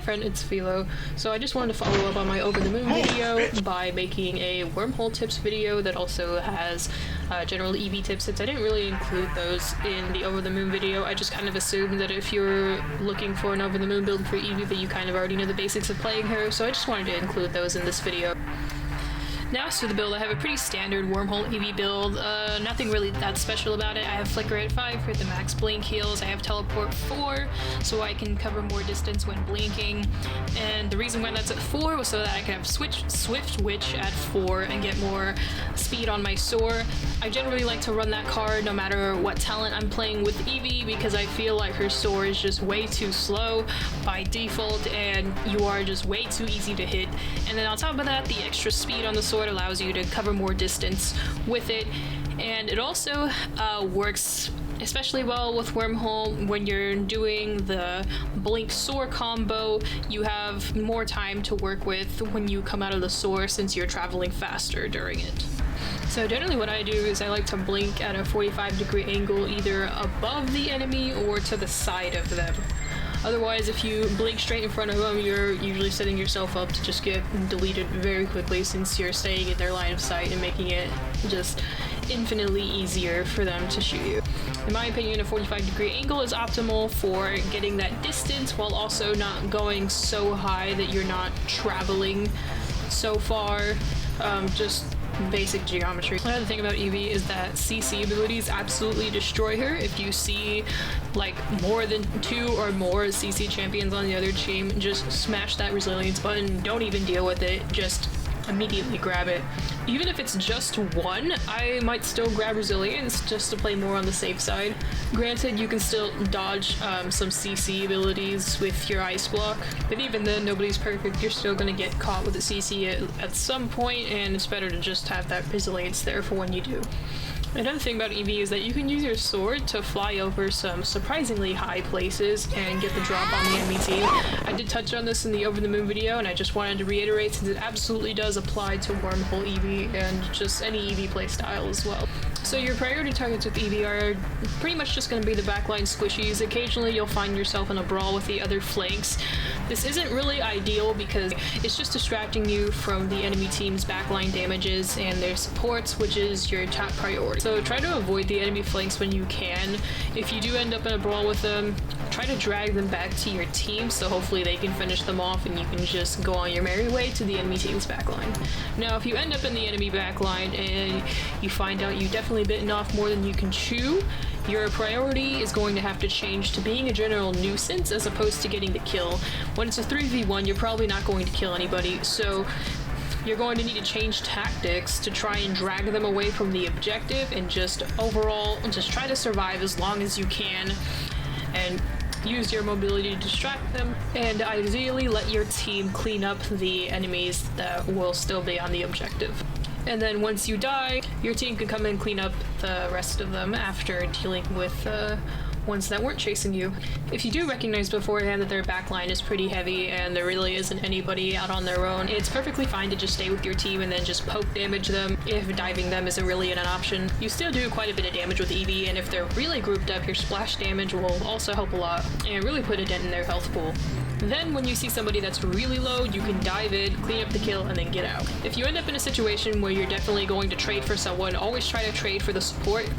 friend, it's Philo. So I just wanted to follow up on my Over the Moon video by making a Wormhole tips video that also has general Evie tips, since I didn't really include those in the Over the Moon video. I just kind of assumed that if you're looking for an Over the Moon build for Evie that you kind of already know the basics of playing her, so I just wanted to include those in this video. Now as to the build, I have a pretty standard Wormhole Evie build, nothing really that special about it. I have Flicker at 5 for the max blink heals, I have Teleport 4 so I can cover more distance when blinking, and the reason why that's at 4 was so that I can have Swift Witch at 4 and get more speed on my Soar. I generally like to run that card no matter what talent I'm playing with Evie, because I feel like her Soar is just way too slow by default and you are just way too easy to hit, and then on top of that, the extra speed on the Soar allows you to cover more distance with it, and it also works especially well with Wormhole when you're doing the Blink Soar combo. You have more time to work with when you come out of the Soar since you're traveling faster during it. So generally what I do is I like to blink at a 45-degree angle either above the enemy or to the side of them. Otherwise, if you blink straight in front of them, you're usually setting yourself up to just get deleted very quickly, since you're staying in their line of sight and making it just infinitely easier for them to shoot you. In my opinion, a 45-degree angle is optimal for getting that distance while also not going so high that you're not traveling so far. Just basic geometry. Another thing about Evie is that CC abilities absolutely destroy her. If you see like more than 2 or more CC champions on the other team, just smash that resilience button, don't even deal with it, just immediately grab it. Even if it's just 1, I might still grab resilience just to play more on the safe side. Granted, you can still dodge some CC abilities with your ice block, but even then, nobody's perfect. You're still gonna get caught with a CC at some point, and it's better to just have that resilience there for when you do. Another thing about Evie is that you can use your sword to fly over some surprisingly high places and get the drop on the enemy team. I did touch on this in the Over the Moon video, and I just wanted to reiterate since it absolutely does apply to Wormhole Evie and just any Evie playstyle as well. So your priority targets with Evie are pretty much just going to be the backline squishies. Occasionally you'll find yourself in a brawl with the other flanks. This isn't really ideal because it's just distracting you from the enemy team's backline damages and their supports, which is your top priority. So try to avoid the enemy flanks when you can. If you do end up in a brawl with them, try to drag them back to your team so hopefully they can finish them off and you can just go on your merry way to the enemy team's backline. Now if you end up in the enemy backline and you find out you definitely bitten off more than you can chew, your priority is going to have to change to being a general nuisance as opposed to getting the kill. When it's a 3v1, you're probably not going to kill anybody, so you're going to need to change tactics to try and drag them away from the objective and just overall just try to survive as long as you can and use your mobility to distract them, and ideally let your team clean up the enemies that will still be on the objective. And then once you die, your team can come and clean up the rest of them after dealing with ones that weren't chasing you. If you do recognize beforehand that their backline is pretty heavy and there really isn't anybody out on their own, it's perfectly fine to just stay with your team and then just poke damage them if diving them isn't really an option. You still do quite a bit of damage with Evie, and if they're really grouped up, your splash damage will also help a lot and really put a dent in their health pool. Then when you see somebody that's really low, you can dive in, clean up the kill, and then get out. If you end up in a situation where you're definitely going to trade for someone, always try to trade for the support.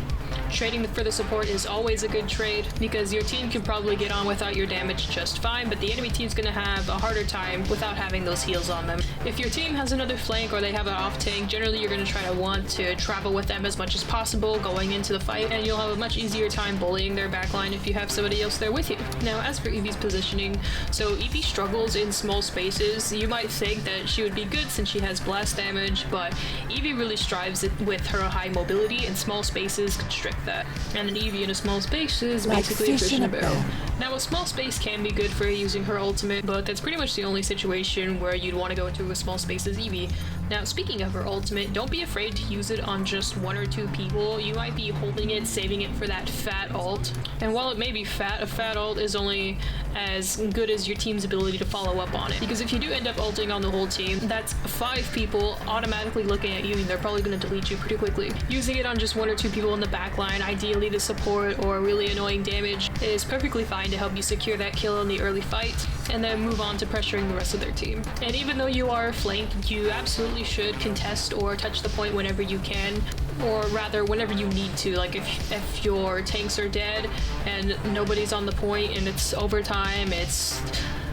Trading for the support is always a good trade because your team can probably get on without your damage just fine, but the enemy team's going to have a harder time without having those heals on them. If your team has another flank or they have an off tank, generally you're going to try to want to travel with them as much as possible going into the fight, and you'll have a much easier time bullying their backline if you have somebody else there with you. Now as for Evie's positioning, so Evie struggles in small spaces. You might think that she would be good since she has blast damage, but Evie really strives with her high mobility, and small spaces constrict that. And an Evie in a small space is basically a fish in a barrel. Now a small space can be good for using her ultimate, but that's pretty much the only situation where you'd want to go into a small space as Evie. Now speaking of her ultimate, don't be afraid to use it on just 1 or 2 people. You might be holding it, saving it for that fat ult. And while it may be fat, a fat ult is only as good as your team's ability to follow up on it. Because if you do end up ulting on the whole team, that's 5 people automatically looking at you and they're probably going to delete you pretty quickly. Using it on just 1 or 2 people in the backline, ideally the support or really annoying damage, is perfectly fine fine to help you secure that kill in the early fight, and then move on to pressuring the rest of their team. And even though you are flanked, you absolutely should contest or touch the point whenever you can, or rather whenever you need to. Like if your tanks are dead and nobody's on the point and it's overtime, it's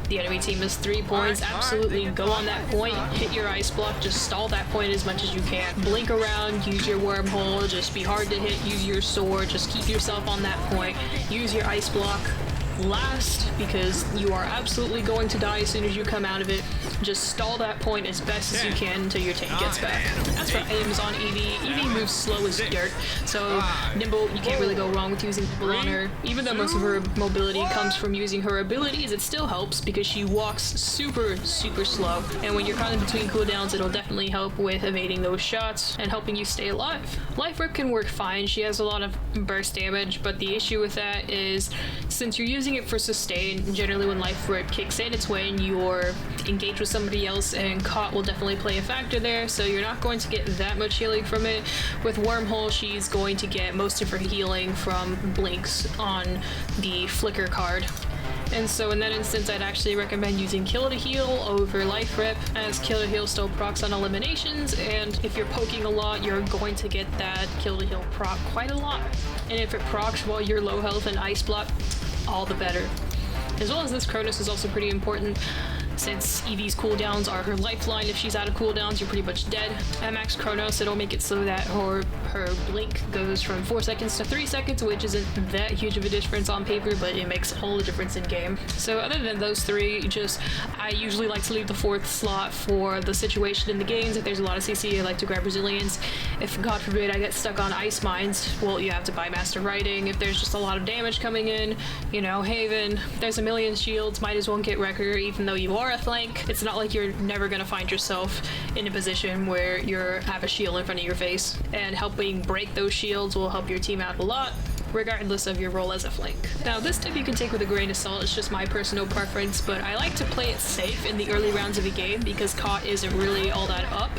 the enemy team is 3 points, absolutely go on that point, hit your ice block, just stall that point as much as you can. Blink around, use your wormhole, just be hard to hit, use your sword, just keep yourself on that point, use your ice block last because you are absolutely going to die as soon as you come out of it. Just stall that point as best as you can until your tank gets back. As for aims on Evie, Evie moves slow as dirt, so nimble, you can't really go wrong with using nimble on her. Even though most of her mobility comes from using her abilities, it still helps because she walks super slow, and when you're caught in between cooldowns, it'll definitely help with evading those shots and helping you stay alive. Life Rip can work fine, she has a lot of burst damage, but the issue with that is since you're using it for sustain, generally when Life Rip kicks in, it's when you're engaged with somebody else, and caught will definitely play a factor there, so you're not going to get that much healing from it. With Wormhole, she's going to get most of her healing from blinks on the flicker card. And so in that instance, I'd actually recommend using Kill to Heal over Life Rip, as Kill to Heal still procs on eliminations, and if you're poking a lot, you're going to get that Kill to Heal proc quite a lot. And if it procs while you're low health and ice block, all the better. As well as this, Cronus is also pretty important, since Evie's cooldowns are her lifeline. If she's out of cooldowns, you're pretty much dead. At max Chronos, it'll make it so that her blink goes from 4 seconds to 3 seconds, which isn't that huge of a difference on paper, but it makes all the difference in game. So other than those three, I usually like to leave the 4th slot for the situation in the games. If there's a lot of CC, I like to grab Resilience. If, God forbid, I get stuck on Ice Mines, well, you have to buy Master Writing. If there's just a lot of damage coming in, you know, Haven, there's a million shields, might as well get Wrecker, even though you are a flank. It's not like you're never gonna find yourself in a position where you have a shield in front of your face, and helping break those shields will help your team out a lot, regardless of your role as a flank. Now, this tip you can take with a grain of salt, it's just my personal preference, but I like to play it safe in the early rounds of a game because caught isn't really all that up,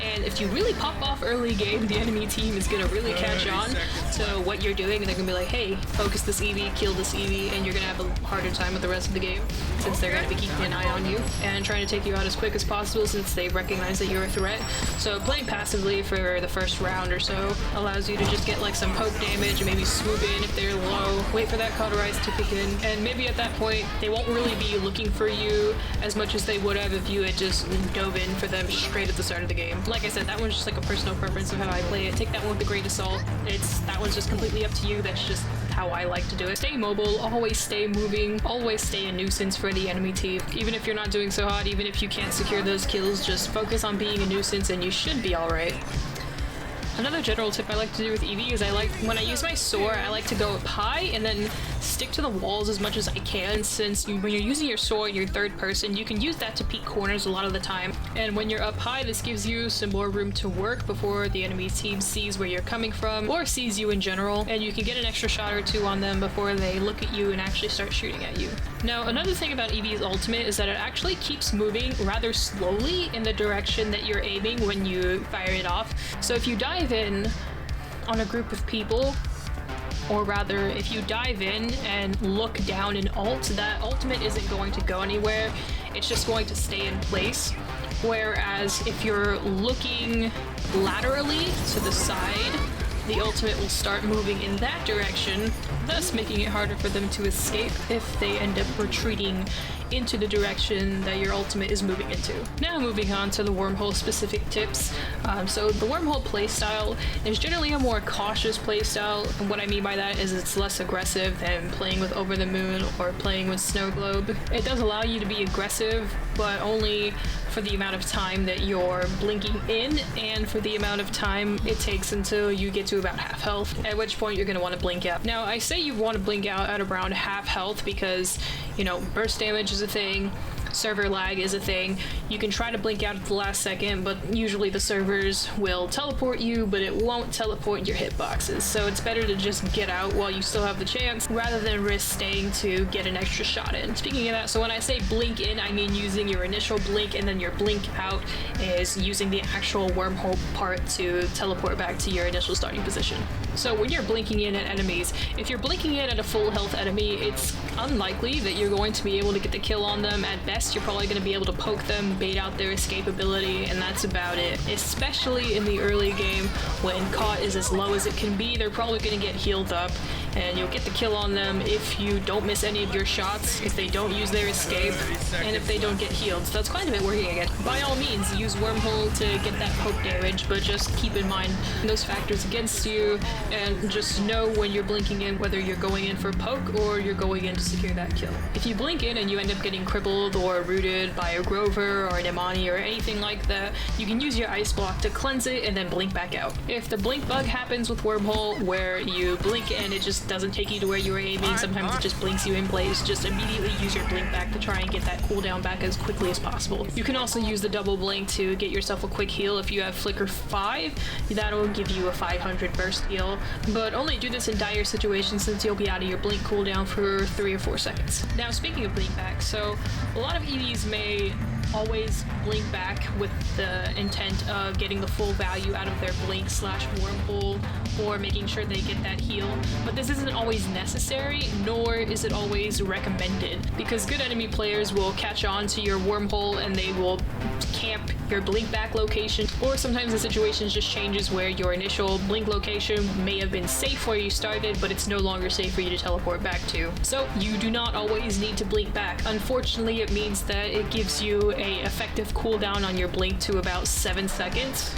and if you really pop off early game, the enemy team is gonna really catch on to what you're doing, and they're gonna be like, hey, focus this Evie, kill this Evie, and you're gonna have a harder time with the rest of the game, since they're gonna be keeping an eye on you and trying to take you out as quick as possible since they recognize that you're a threat. So playing passively for the first round or so allows you to just get like some poke damage and maybe swoop in if they're low, wait for that cauterize to kick in, and maybe at that point they won't really be looking for you as much as they would have if you had just dove in for them straight at the start of the game. Like I said, that one's just like a personal preference of how I play it. Take that one with a grain of salt. That one's just completely up to you. That's just how I like to do it. Stay mobile, always stay moving, always stay a nuisance for the enemy team. Even if you're not doing so hot, even if you can't secure those kills, just focus on being a nuisance and you should be alright. Another general tip I like to do with Evie is when I use my sword, I like to go up high and then stick to the walls as much as I can, since when you're using your sword, you're third person, you can use that to peek corners a lot of the time. And when you're up high, this gives you some more room to work before the enemy team sees where you're coming from, or sees you in general, and you can get an extra shot or two on them before they look at you and actually start shooting at you. Now, another thing about Evie's ultimate is that it actually keeps moving rather slowly in the direction that you're aiming when you fire it off. So if you dive in on a group of people, or rather if you dive in and look down in ult, that ultimate isn't going to go anywhere, it's just going to stay in place. Whereas if you're looking laterally to the side, the ultimate will start moving in that direction, thus making it harder for them to escape if they end up retreating into the direction that your ultimate is moving into. Now moving on to the Wormhole specific tips. So the Wormhole playstyle is generally a more cautious playstyle, and what I mean by that is it's less aggressive than playing with Over the Moon or playing with Snow Globe. It does allow you to be aggressive, but only for the amount of time that you're blinking in and for the amount of time it takes until you get to about half health, at which point you're going to want to blink out. Now, I say you want to blink out at around half health because, you know, burst damage is a thing, server lag is a thing. You can try to blink out at the last second, but usually the servers will teleport you, but it won't teleport your hitboxes. So it's better to just get out while you still have the chance, rather than risk staying to get an extra shot in. Speaking of that, so when I say blink in, I mean using your initial blink, and then your blink out is using the actual wormhole part to teleport back to your initial starting position. So when you're blinking in at enemies, if you're blinking in at a full health enemy, it's unlikely that you're going to be able to get the kill on them. At best, you're probably going to be able to poke them, bait out their escape ability, and that's about it. Especially in the early game, when caught is as low as it can be, they're probably going to get healed up, and you'll get the kill on them if you don't miss any of your shots, if they don't use their escape, and if they don't get healed. So that's quite a bit working again. By all means, use Wormhole to get that poke damage, but just keep in mind those factors against you, and just know when you're blinking in whether you're going in for poke or you're going in to secure that kill. If you blink in and you end up getting crippled or rooted by a Grover or an Imani or anything like that, you can use your ice block to cleanse it and then blink back out. If the blink bug happens with Wormhole, where you blink and it just doesn't take you to where you were aiming, sometimes it just blinks you in place, just immediately use your blink back to try and get that cooldown back as quickly as possible. You can also use the double blink to get yourself a quick heal. If you have Flicker 5, that'll give you a 500 burst heal, but only do this in dire situations since you'll be out of your blink cooldown for 3 or 4 seconds. Now, speaking of blink back, so a lot of EVs may always blink back with the intent of getting the full value out of their blink slash wormhole, or making sure they get that heal, but this isn't always necessary, nor is it always recommended, because good enemy players will catch on to your wormhole and they will camp your blink back location, or sometimes the situation just changes where your initial blink location may have been safe where you started, but it's no longer safe for you to teleport back to. So you do not always need to blink back. Unfortunately, it means that it gives you a effective cooldown on your blink to about 7 seconds.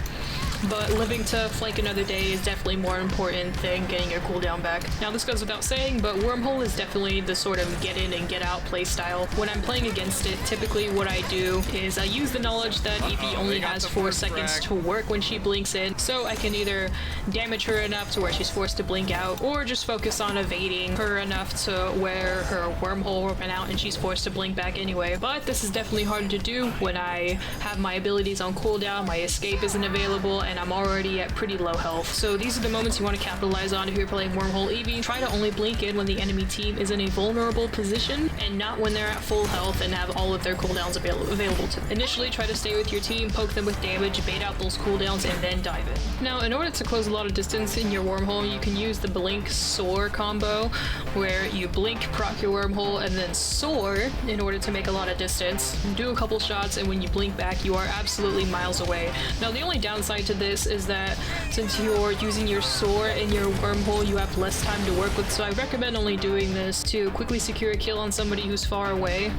But living to flank another day is definitely more important than getting your cooldown back. Now, this goes without saying, but Wormhole is definitely the sort of get in and get out playstyle. When I'm playing against it, typically what I do is I use the knowledge that Evie only has 4 seconds to work when she blinks in, so I can either damage her enough to where she's forced to blink out, or just focus on evading her enough to where her wormhole will run out and she's forced to blink back anyway. But this is definitely hard to do when I have my abilities on cooldown, my escape isn't available, and I'm already at pretty low health. So these are the moments you want to capitalize on if you're playing Wormhole Evie. Try to only blink in when the enemy team is in a vulnerable position, and not when they're at full health and have all of their cooldowns available to them. Initially, try to stay with your team, poke them with damage, bait out those cooldowns, and then dive in. Now, in order to close a lot of distance in your Wormhole, you can use the blink soar combo, where you blink, proc your Wormhole, and then soar in order to make a lot of distance. Do a couple shots, and when you blink back, you are absolutely miles away. Now, the only downside to this is that since you're using your soar in your wormhole, you have less time to work with, so I recommend only doing this to quickly secure a kill on somebody who's far away,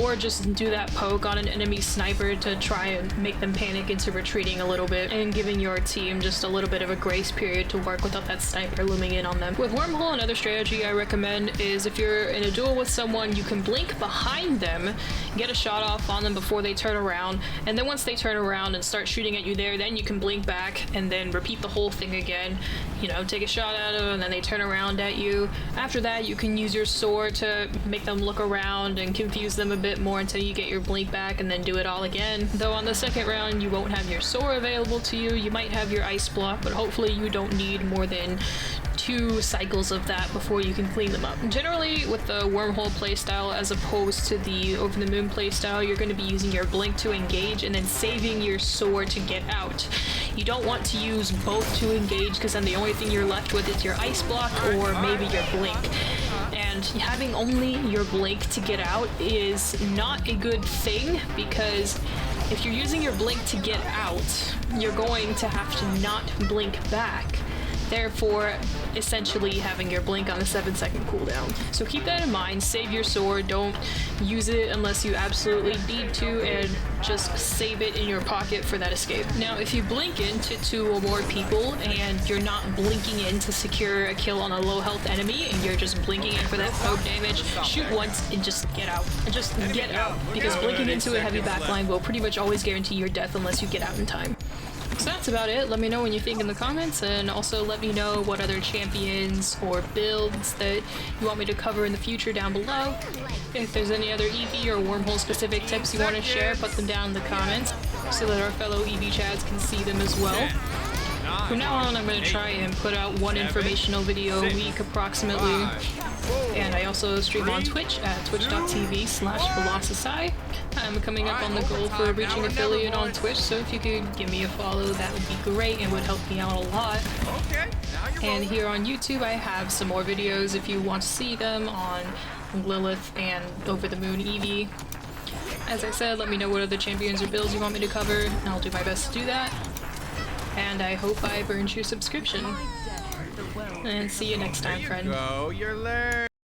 or just do that poke on an enemy sniper to try and make them panic into retreating a little bit, and giving your team just a little bit of a grace period to work without that sniper looming in on them. With Wormhole, another strategy I recommend is if you're in a duel with someone, you can blink behind them, get a shot off on them before they turn around, and then once they turn around and start shooting at you there, then you can blink back and then repeat the whole thing again. You know, take a shot at them and then they turn around at you. After that, you can use your sword to make them look around and confuse them a bit more until you get your blink back, and then do it all again. Though on the second round, you won't have your sword available to you. You might have your ice block, but hopefully you don't need more than 2 cycles of that before you can clean them up. Generally, with the Wormhole playstyle as opposed to the Over the Moon playstyle, you're going to be using your blink to engage and then saving your sword to get out. You don't want to use both to engage, because then the only thing you're left with is your ice block or maybe your blink. And having only your blink to get out is not a good thing, because if you're using your blink to get out, you're going to have to not blink back, therefore essentially having your blink on a 7-second cooldown. So keep that in mind, save your sword, don't use it unless you absolutely need to, and just save it in your pocket for that escape. Now, if you blink into 2 or more people and you're not blinking in to secure a kill on a low health enemy, and you're just blinking in for that poke damage, shoot once and just get out. And just get out, because blinking into a heavy backline will pretty much always guarantee your death unless you get out in time. So that's about it. Let me know what you think in the comments, and also let me know what other champions or builds that you want me to cover in the future down below. If there's any other Eevee or Wormhole specific tips you want to share, put them down in the comments so that our fellow Eevee chads can see them as well. From now on, I'm going to try and put out one informational video a week approximately. And I also stream on Twitch at twitch.tv/Velocici. I'm coming up on the goal for reaching affiliate on Twitch, so if you could give me a follow, that would be great and would help me out a lot. And here on YouTube, I have some more videos if you want to see them on Lilith and Over the Moon Evie. As I said, let me know what other champions or builds you want me to cover, and I'll do my best to do that. And I hope I've earned your subscription. And see you next time, friend.